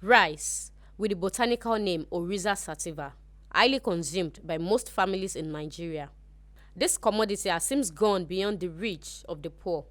Rice, with the botanical name Oryza sativa, highly consumed by most families in Nigeria. This commodity has seems gone beyond the reach of the poor.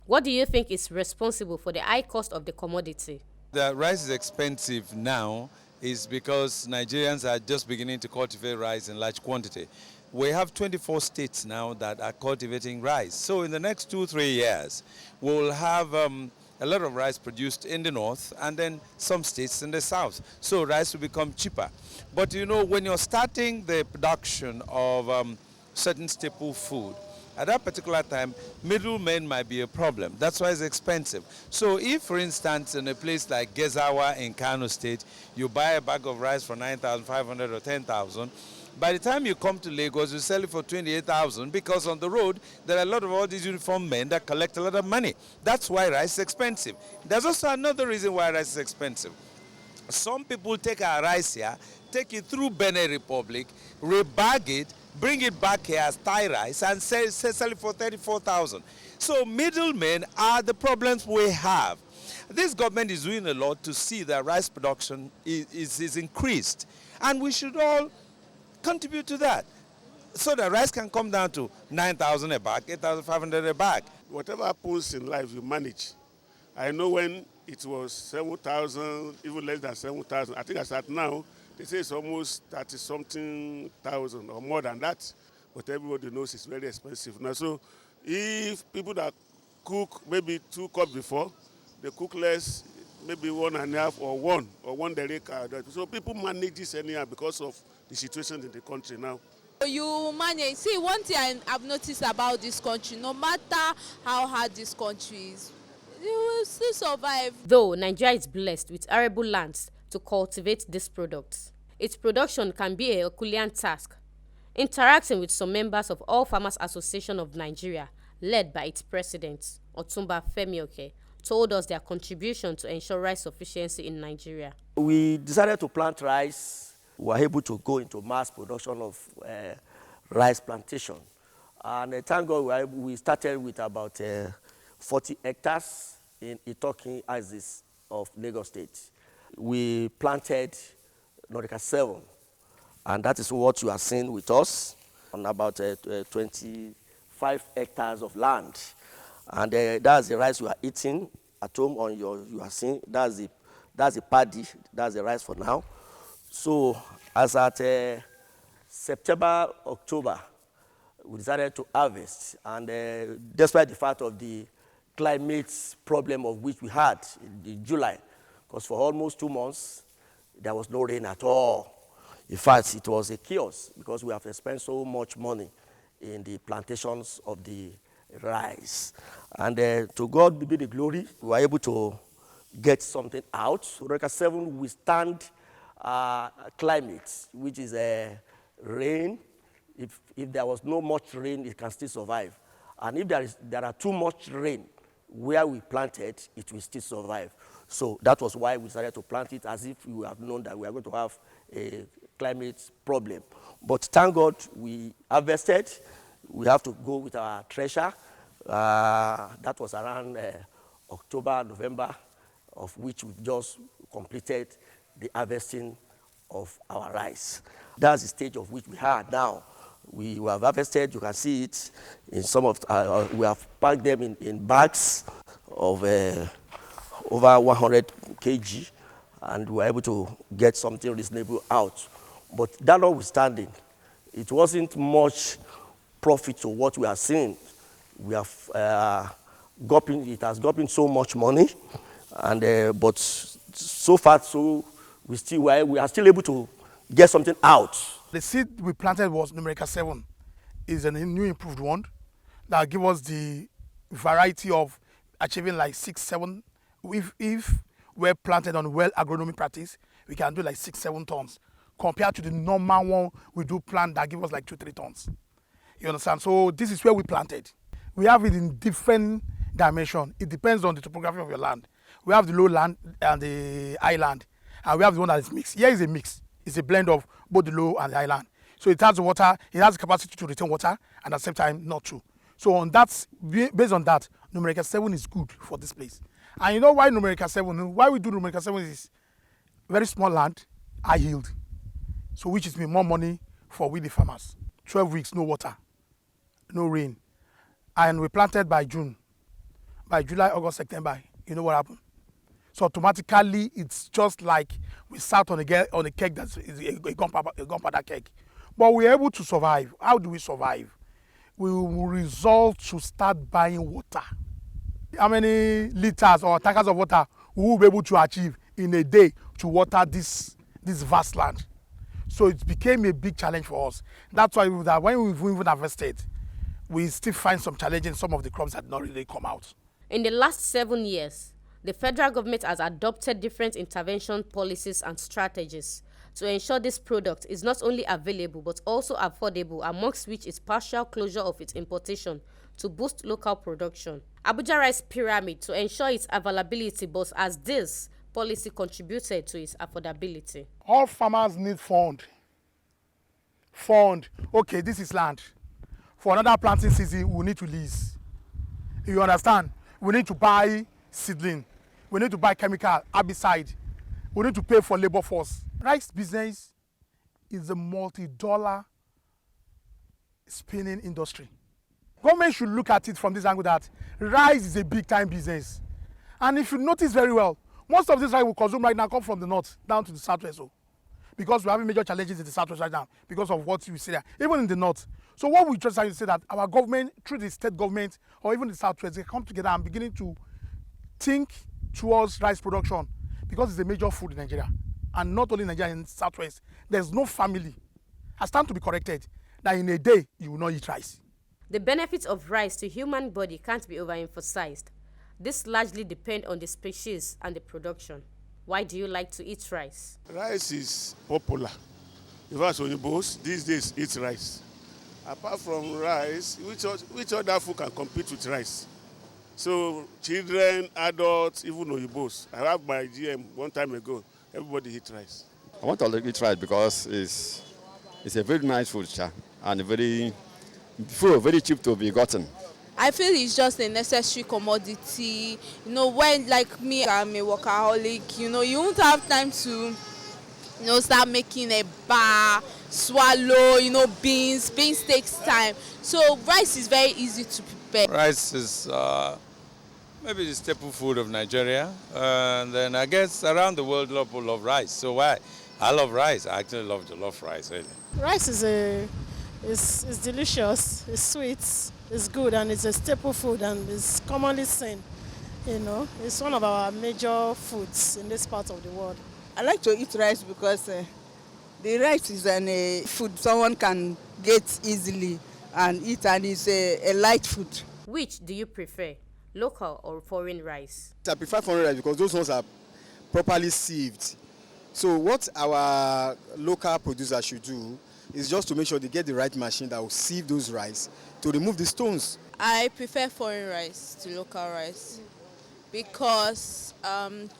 What do you think is responsible for the high cost of the commodity? The rice is expensive now is because Nigerians are just beginning to cultivate rice in large quantity. We have 24 states now that are cultivating rice. So in the next 2-3 years, we'll have a lot of rice produced in the north and then some states in the south. So rice will become cheaper. But you know, when you're starting the production of certain staple food, at that particular time, middlemen might be a problem. That's why it's expensive. So if, for instance, in a place like Gezawa in Kano State, you buy a bag of rice for 9,500 or 10,000, by the time you come to Lagos, you sell it for 28,000 because on the road, there are a lot of all these uniformed men that collect a lot of money. That's why rice is expensive. There's also another reason why rice is expensive. Some people take our rice here, take it through Benin Republic, rebag it, bring it back here as Thai rice and sell it for 34,000. So middlemen are the problems we have. This government is doing a lot to see that rice production is increased. And we should all contribute to that so that rice can come down to 9,000 a bag, 8,500 a bag. Whatever happens in life, you manage. I know when it was 7,000, even less than 7,000. I think as at now, they say it's almost 30-something thousand or more than that. But everybody knows it's very expensive now. So if people that cook maybe 2 cups before, they cook less, maybe 1.5 or 1 dereka. So people manage this anyhow because of the situation in the country now. You manage. See, one thing I've noticed about this country, no matter how hard this country is, you will still survive. Though Nigeria is blessed with arable lands to cultivate these products, its production can be a Herculean task. Interacting with some members of All Farmers Association of Nigeria, led by its president, Otumba Femioke, told us their contribution to ensure rice sufficiency in Nigeria. We decided to plant rice. We were able to go into mass production of rice plantation. And thank God we started with about 40 hectares in Itokin Axis of Lagos State. We planted Norica 7, and that is what you are seeing with us on about 25 hectares of land. And that's the rice you are eating at home on you are seeing. That's the paddy, that's the rice for now. So as at September, October, we decided to harvest. And despite the fact of the climate problem of which we had in July, because for almost 2 months, there was no rain at all. In fact, it was a chaos because we have spent so much money in the plantations of the rice. And to God be the glory, we were able to get something out. Norica 7 withstand climate, which is rain. If there was no much rain, it can still survive. And if there are too much rain where we planted, it will still survive. So that was why we decided to plant it, as if we have known that we are going to have a climate problem. But thank God we harvested. We have to go with our thresher. That was around October, November, of which we've just completed the harvesting of our rice. That's the stage of which we are now. We have harvested, you can see it in some of, we have packed them in bags of over 100 kg, and we were able to get something reasonable out. But that notwithstanding, it wasn't much profit to what we are seeing. We have it has gotten so much money, and but so far, so we are still able to get something out. The seed we planted was Numerica 7. It's a new improved one that gives us the variety of achieving like 6-7. If we're planted on well agronomic practice, we can do like 6-7 tons compared to the normal one we do plant that gives us like 2-3 tons. You understand? So this is where we planted. We have it in different dimension. It depends on the topography of your land. We have the low land and the high land, and we have the one that is mixed. Here is a mix. It's a blend of both the low and the high land. So it has the water, it has the capacity to retain water, and at the same time, not true. So on that, based on that, Numerica 7 is good for this place. And you know why numerical 7? Why we do numerical 7 is very small land, high yield. So which is mean more money for we the farmers. 12 weeks, no water, no rain. And we planted by June. By July, August, September, you know what happened? So automatically, it's just like we sat on a cake that's a gunpowder cake. But we're able to survive. How do we survive? We will resolve to start buying water. How many liters or tankers of water we will be able to achieve in a day to water this vast land? So it became a big challenge for us. That's why when we've even harvested, we still find some challenge in some of the crops that not really come out. In the last 7 years, the federal government has adopted different intervention policies and strategies to ensure this product is not only available but also affordable, amongst which is partial closure of its importation to boost local production. Abuja Rice Pyramid to ensure its availability, but as this policy contributed to its affordability. All farmers need fund. Okay, this is land. For another planting season, we need to lease. You understand? We need to buy seedling. We need to buy chemical, herbicide. We need to pay for labor force. Rice business is a multi-dollar spinning industry. Government should look at it from this angle that rice is a big-time business. And if you notice very well, most of this rice we consume right now come from the north down to the southwest. Because we're having major challenges in the southwest right now because of what you see there, even in the north. So what we just trying to say that our government, through the state government or even the southwest, they come together and beginning to think towards rice production because it's a major food in Nigeria. And not only Nigeria, in the southwest, there's no family, has time to be corrected, that in a day you will not eat rice. The benefits of rice to human body can't be overemphasized. This largely depends on the species and the production. Why do you like to eat rice? Rice is popular. In fact, Oyinbos these days eat rice. Apart from rice, which other food can compete with rice? So children, adults, even Oyinbos. I have my GM one time ago. Everybody eat rice. I want to eat rice because it's a very nice food, and very cheap to be gotten. I feel it's just a necessary commodity. When, like me, I'm a workaholic, you won't have time to, start making a bar, swallow, beans. Beans takes time. So rice is very easy to prepare. Rice is maybe the staple food of Nigeria. And then I guess around the world, a lot of people love rice. So why? I love rice. I actually love jollof rice, really. Rice is delicious, it's sweet, it's good, and it's a staple food, and it's commonly seen. It's one of our major foods in this part of the world. I like to eat rice because the rice is a food someone can get easily and eat, and it's a light food. Which do you prefer, local or foreign rice? I prefer foreign rice because those ones are properly sieved. So what our local producers should do is just to make sure they get the right machine that will sieve those rice to remove the stones. I prefer foreign rice to local rice because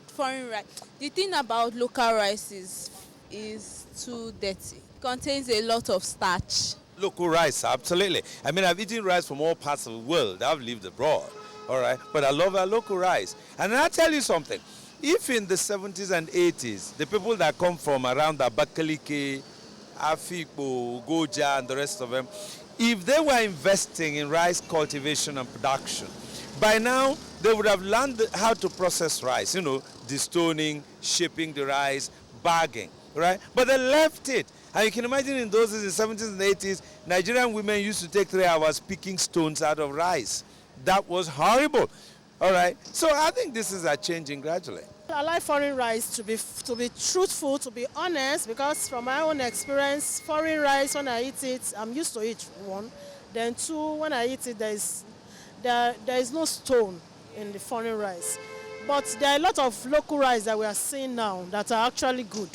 foreign rice, the thing about local rice is too dirty. It contains a lot of starch. Local rice, absolutely. I mean, I've eaten rice from all parts of the world. I've lived abroad, all right? But I love our local rice. And I'll tell you something. If in the 70s and 80s, the people that come from around Abakaliki, Afikpo, Goja, and the rest of them, if they were investing in rice cultivation and production, by now they would have learned how to process rice, destoning, shipping the rice, bagging, right? But they left it. And you can imagine in those days, in the 70s and 80s, Nigerian women used to take 3 hours picking stones out of rice. That was horrible, all right? So I think this is changing gradually. I like foreign rice to be truthful, to be honest, because from my own experience, foreign rice, when I eat it, I'm used to it, one. Then two, when I eat it, there is no stone in the foreign rice. But there are a lot of local rice that we are seeing now that are actually good,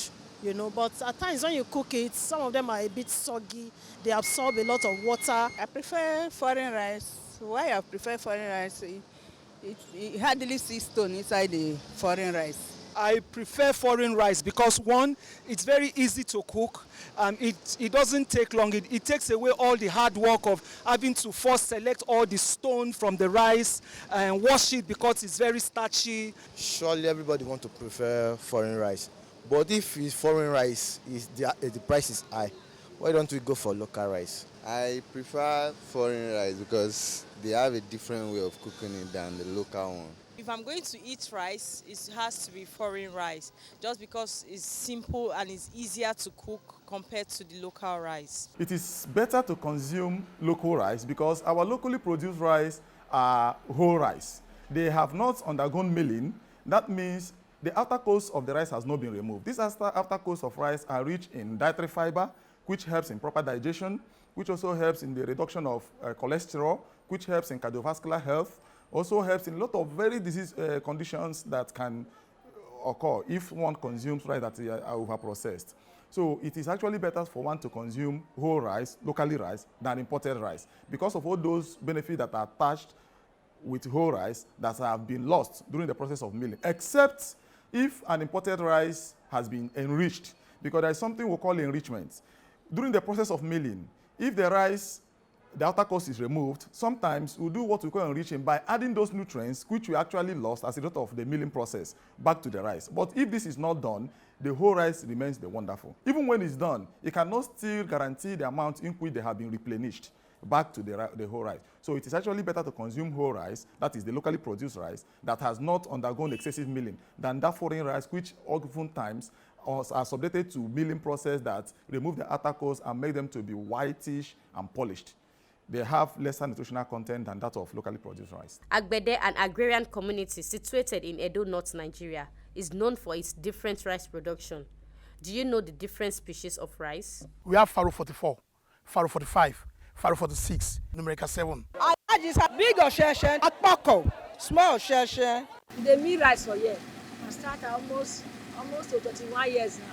But at times when you cook it, some of them are a bit soggy. They absorb a lot of water. I prefer foreign rice. Why I prefer foreign rice? You hardly see stone inside the foreign rice. I prefer foreign rice because one, it's very easy to cook. It doesn't take long. It takes away all the hard work of having to first select all the stone from the rice and wash it because it's very starchy. Surely everybody want to prefer foreign rice. But if it's foreign rice, the price is high. Why don't we go for local rice? I prefer foreign rice because they have a different way of cooking it than the local one. If I'm going to eat rice, it has to be foreign rice, just because it's simple and it's easier to cook compared to the local rice. It is better to consume local rice because our locally produced rice are whole rice. They have not undergone milling. That means the outer coast of the rice has not been removed. These outer coast of rice are rich in dietary fiber, which helps in proper digestion, which also helps in the reduction of cholesterol, which helps in cardiovascular health, also helps in a lot of very disease conditions that can occur if one consumes rice that are overprocessed. So it is actually better for one to consume whole rice, locally rice, than imported rice because of all those benefits that are attached with whole rice that have been lost during the process of milling, except if an imported rice has been enriched, because there is something we call enrichment. During the process of milling, if the rice, the outer coast is removed, sometimes we'll do what we call enriching by adding those nutrients which we actually lost as a result of the milling process back to the rice. But if this is not done, the whole rice remains the wonderful. Even when it's done, it cannot still guarantee the amount in which they have been replenished back to the whole rice. So it is actually better to consume whole rice, that is the locally produced rice, that has not undergone excessive milling, than that foreign rice which oftentimes are subjected to milling process that remove the outer coast and make them to be whitish and polished. They have lesser nutritional content than that of locally produced rice. Agbede, an agrarian community situated in Edo, North Nigeria, is known for its different rice production. Do you know the different species of rice? We have Faro 44, Faro 45, Faro 46, numerical 7. I just have big Osheshen, Akpako, small Osheshen. They mean rice for year. I start almost to 21 years now.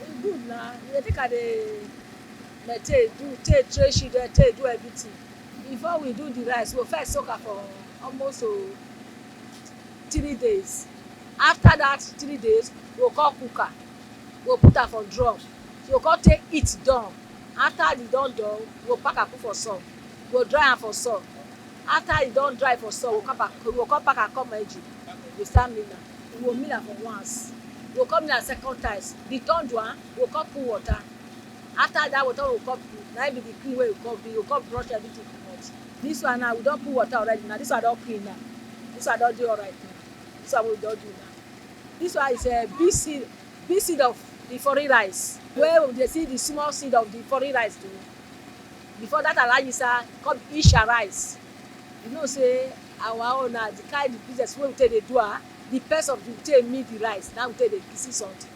It's good now. They take do everything. Before we do the rice, we'll first soak her for almost 3 days. After that 3 days, we'll call cooker. We'll put her for drum. So we'll call take it done. After the done, we'll pack her put for sun. We'll dry her for sun. After it don't dry for sun, we'll come back and come edge. We start milling. We'll mill her for once. We'll come in a second time. The third one, we'll come cool water. After that water will come, now be the clean way you come brush everything out. This one now we don't put water already now. This one don't clean now. This one don't do alright now. This one we don't do now. This one is a big seed of the foreign rice. Where they see the small seed of the foreign rice too. Before that allow come Isha rice. You know say our own the kind of business where we take the do the person of the take me the rice. Now we take the see something.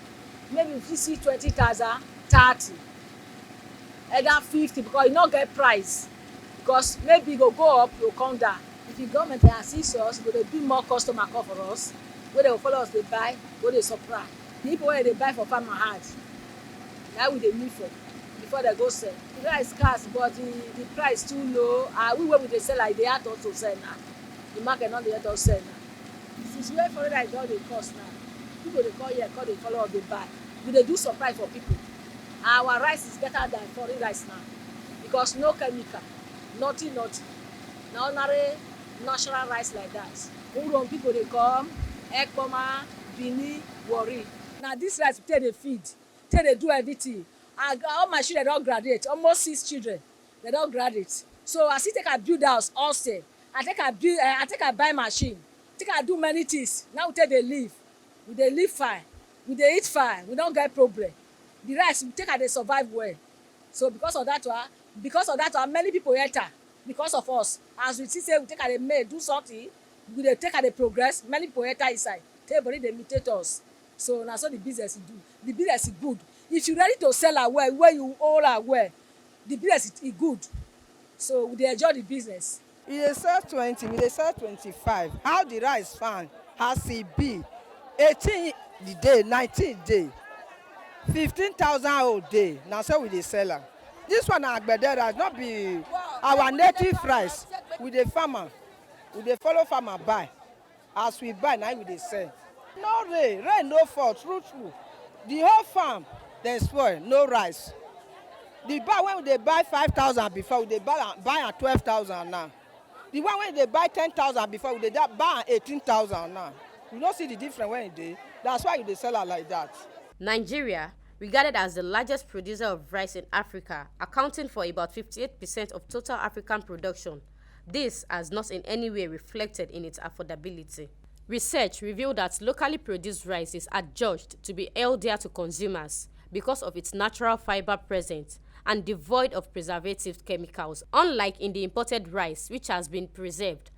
Maybe if you see 20,000, 30. Either 50 because you not get price. Because maybe go up, you come down. If the government assist us, there will be more customer come for us. Where they will follow us, they buy, where they supply. The people where they buy for farmer hard. That will they need for before they go sell. The rice scarce, but the price too low. We where they sell like they have to sell now. The market not they have to sell now. Since where for rice all the cost now. People they call here, call they follow us, they buy. We they do supply for people. Our rice is better than foreign rice now because no chemical, nothing. Now ordinary natural rice like that. When people they come, Ekpoma, Bini, Worry. Now this rice take they feed, take they do everything. All my children don't graduate, almost 6 children, they don't graduate. So I still take a build house also. I take a buy machine, take a do many things. Now we take they live, we live fine, we eat fine, we don't get problem. The rice we take they survive well. So because of that one, many people enter because of us. As we see say we take they make do something, we they take they progress. Many people enter inside. Everybody they imitate us. So now so the business do. The business is good. If you ready to sell well, where you all are well, the business is good. So we enjoy the business. We dey sell 20, we dey sell 25. How the rice fine? Has it be? 18 the day, 19 day. 15,000 whole day. Now so we dey sell am. This one Agbede rice, not be our native rice. We dey farmer. We dey follow farmer buy. As we buy, now we dey sell. No rain no fall, true. The whole farm, dem spoil, no rice. The bag when they buy 5,000 before, we dey buy am 12,000 now. The one when they buy 10,000 before, we dey buy am 18,000 now. You no see the difference when e dey. That's why you dey sell am like that. Nigeria, regarded as the largest producer of rice in Africa, accounting for about 58% of total African production, this has not in any way reflected in its affordability. Research revealed that locally produced rice is adjudged to be healthier to consumers because of its natural fiber present and devoid of preservative chemicals, unlike in the imported rice, which has been preserved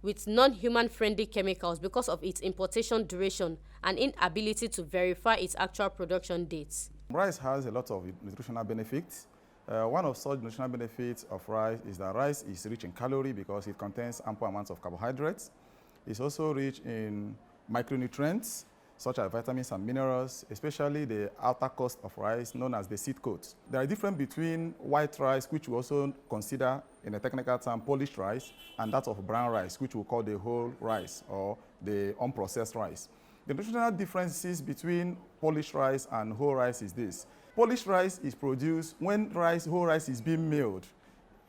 with non-human friendly chemicals because of its importation duration and inability to verify its actual production dates. Rice has a lot of nutritional benefits. One of such nutritional benefits of rice is that rice is rich in calorie because it contains ample amounts of carbohydrates. It's also rich in micronutrients such as vitamins and minerals, especially the outer crust of rice known as the seed coat. There are differences between white rice, which we also consider in a technical term polished rice, and that of brown rice, which we call the whole rice or the unprocessed rice. The nutritional differences between polished rice and whole rice is this. Polished rice is produced when whole rice is being milled,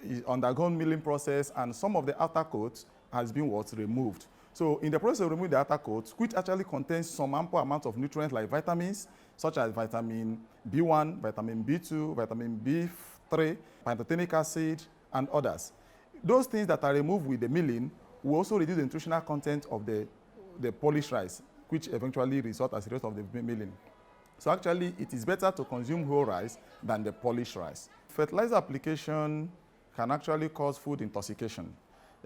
is undergone milling process, and some of the outer coat has been removed. So in the process of removing the outer coat, which actually contains some ample amount of nutrients like vitamins, such as vitamin B1, vitamin B2, vitamin B3, pantothenic acid, and others. Those things that are removed with the milling will also reduce the nutritional content of the polished rice, which eventually result as a result of the milling. So actually, it is better to consume whole rice than the polished rice. Fertilizer application can actually cause food intoxication,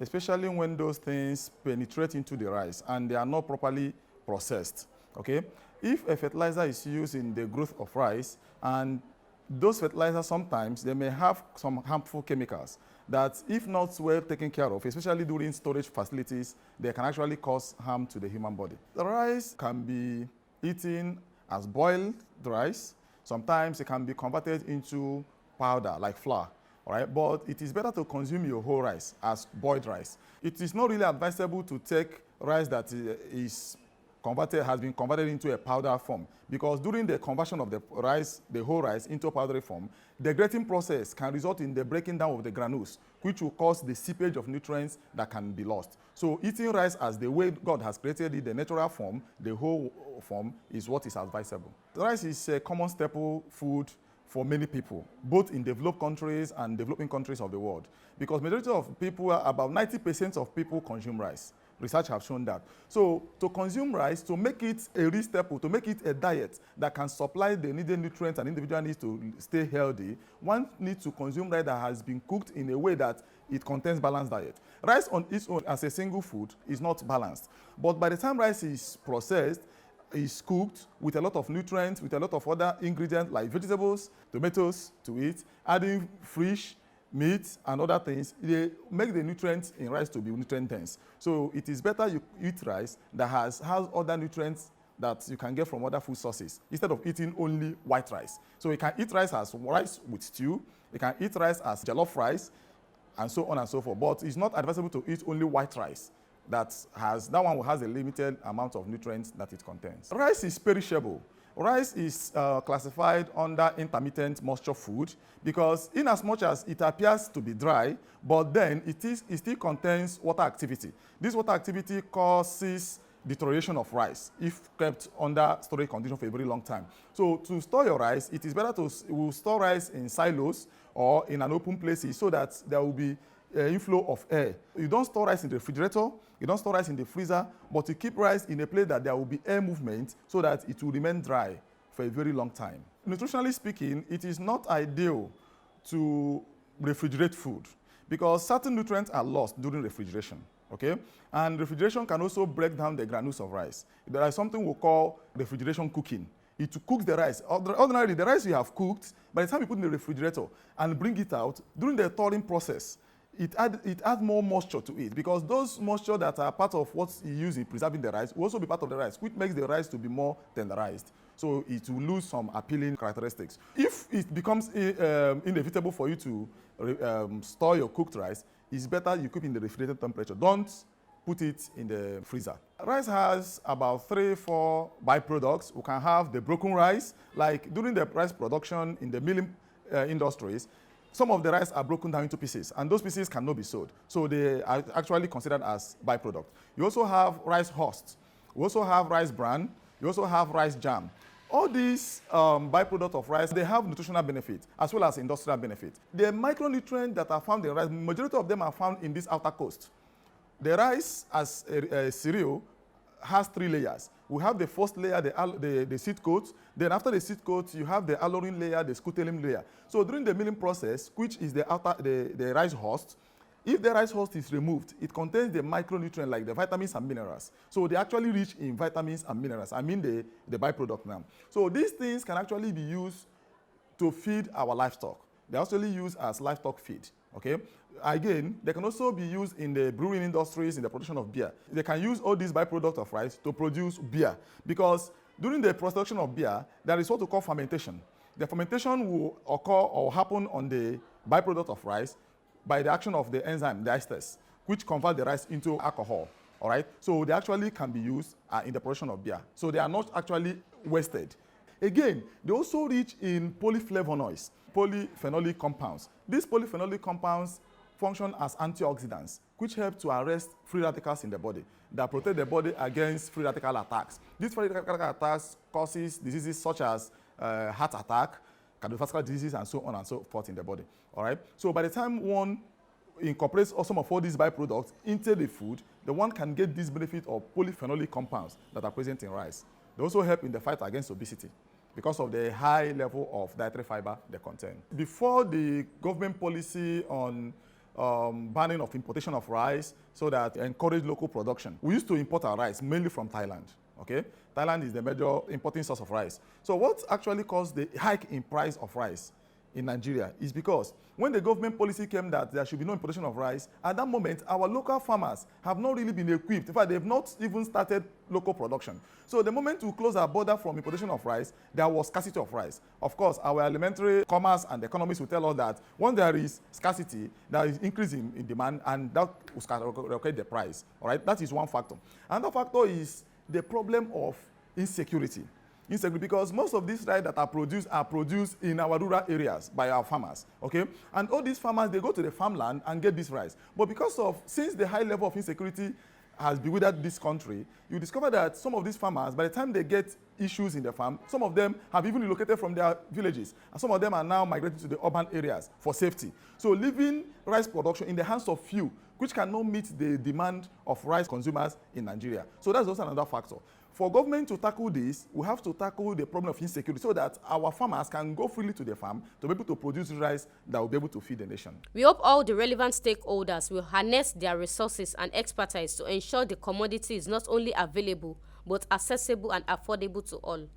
especially when those things penetrate into the rice and they are not properly processed, okay? If a fertilizer is used in the growth of rice, and those fertilizers sometimes, they may have some harmful chemicals that if not well taken care of, especially during storage facilities, they can actually cause harm to the human body. The rice can be eaten as boiled rice. Sometimes it can be converted into powder like flour. All right, but it is better to consume your whole rice as boiled rice. It is not really advisable to take rice that has been converted into a powder form, because during the conversion of the whole rice into powdery form, the grating process can result in the breaking down of the granules, which will cause the seepage of nutrients that can be lost. So eating rice as the way God has created it, the natural form, the whole form, is what is advisable. The rice is a common staple food for many people, both in developed countries and developing countries of the world. Because majority of people, about 90% of people consume rice. Research have shown that. So to consume rice, to make it a real staple, to make it a diet that can supply the needed nutrients an individual needs to stay healthy, one needs to consume rice that has been cooked in a way that it contains balanced diet. Rice on its own as a single food is not balanced. But by the time rice is processed, is cooked with a lot of nutrients, with a lot of other ingredients like vegetables, tomatoes to it, adding fish, meat, and other things, they make the nutrients in rice to be nutrient dense. So it is better you eat rice that has other nutrients that you can get from other food sources instead of eating only white rice. So you can eat rice as rice with stew, you can eat rice as jollof rice, and so on and so forth. But it's not advisable to eat only white rice. That one has a limited amount of nutrients that it contains. Rice is perishable. Rice is classified under intermittent moisture food because in as much as it appears to be dry, but then it still contains water activity. This water activity causes deterioration of rice if kept under storage condition for a very long time. So to store your rice, it is better to store rice in silos or in an open place so that there will be inflow of air. You don't store rice in the refrigerator, you don't store rice in the freezer, but you keep rice in a place that there will be air movement so that it will remain dry for a very long time. Nutritionally speaking, it is not ideal to refrigerate food because certain nutrients are lost during refrigeration, okay? And refrigeration can also break down the granules of rice. There is something we call refrigeration cooking. It cooks the rice. Ordinarily, the rice you have cooked, by the time you put in the refrigerator and bring it out, during the thawing process, it adds more moisture to it because those moisture that are part of what you use in preserving the rice will also be part of the rice, which makes the rice to be more tenderized. So it will lose some appealing characteristics. If it becomes inevitable for you to store your cooked rice, it's better you keep in the refrigerated temperature. Don't put it in the freezer. Rice has about 3-4 byproducts. We can have the broken rice, like during the rice production in the milling industries, some of the rice are broken down into pieces, and those pieces cannot be sold. So they are actually considered as byproduct. You also have rice husk. We also have rice bran. You also have rice jam. All these byproducts of rice, they have nutritional benefits as well as industrial benefits. The micronutrients that are found in rice, majority of them are found in this outer coast. The rice as a cereal has 3 layers. We have the first layer, the seed coat. Then after the seed coat, you have the alorin layer, the scutellum layer. So during the milling process, which is the rice husk, if the rice husk is removed, it contains the micronutrients like the vitamins and minerals. So they actually rich in vitamins and minerals. I mean the byproduct now. So these things can actually be used to feed our livestock. They're actually used as livestock feed. Okay. Again, they can also be used in the brewing industries, in the production of beer. They can use all these byproducts of rice to produce beer, because during the production of beer, there is what we call fermentation. The fermentation will occur or happen on the byproduct of rice by the action of the enzyme, the esters, which convert the rice into alcohol. All right. So they actually can be used in the production of beer. So they are not actually wasted. Again, they also rich in polyflavonoids, polyphenolic compounds. These polyphenolic compounds function as antioxidants, which help to arrest free radicals in the body, that protect the body against free radical attacks. These free radical attacks causes diseases such as heart attack, cardiovascular diseases, and so on and so forth in the body. All right. So by the time one incorporates some of all these byproducts into the food, the one can get this benefit of polyphenolic compounds that are present in rice. They also help in the fight against obesity because of the high level of dietary fiber they contain. Before the government policy on banning of importation of rice so that encourage local production, we used to import our rice mainly from Thailand. Okay, Thailand is the major importing source of rice. So what actually caused the hike in price of rice in Nigeria is because when the government policy came that there should be no importation of rice, at that moment, our local farmers have not really been equipped. In fact, they've not even started local production. So the moment we close our border from importation of rice, there was scarcity of rice. Of course, our elementary commerce and economists will tell us that when there is scarcity, there is increase in demand, and that will skyrocket the price. All right, that is one factor. Another factor is the problem of insecurity. Because most of these rice that are produced in our rural areas by our farmers, okay? And all these farmers, they go to the farmland and get this rice. But since the high level of insecurity has bewildered this country, you discover that some of these farmers, by the time they get issues in the farm, some of them have even relocated from their villages, and some of them are now migrating to the urban areas for safety. So leaving rice production in the hands of few, which cannot meet the demand of rice consumers in Nigeria. So that's also another factor. For government to tackle this, we have to tackle the problem of insecurity so that our farmers can go freely to the farm to be able to produce rice that will be able to feed the nation. We hope all the relevant stakeholders will harness their resources and expertise to ensure the commodity is not only available, but accessible and affordable to all.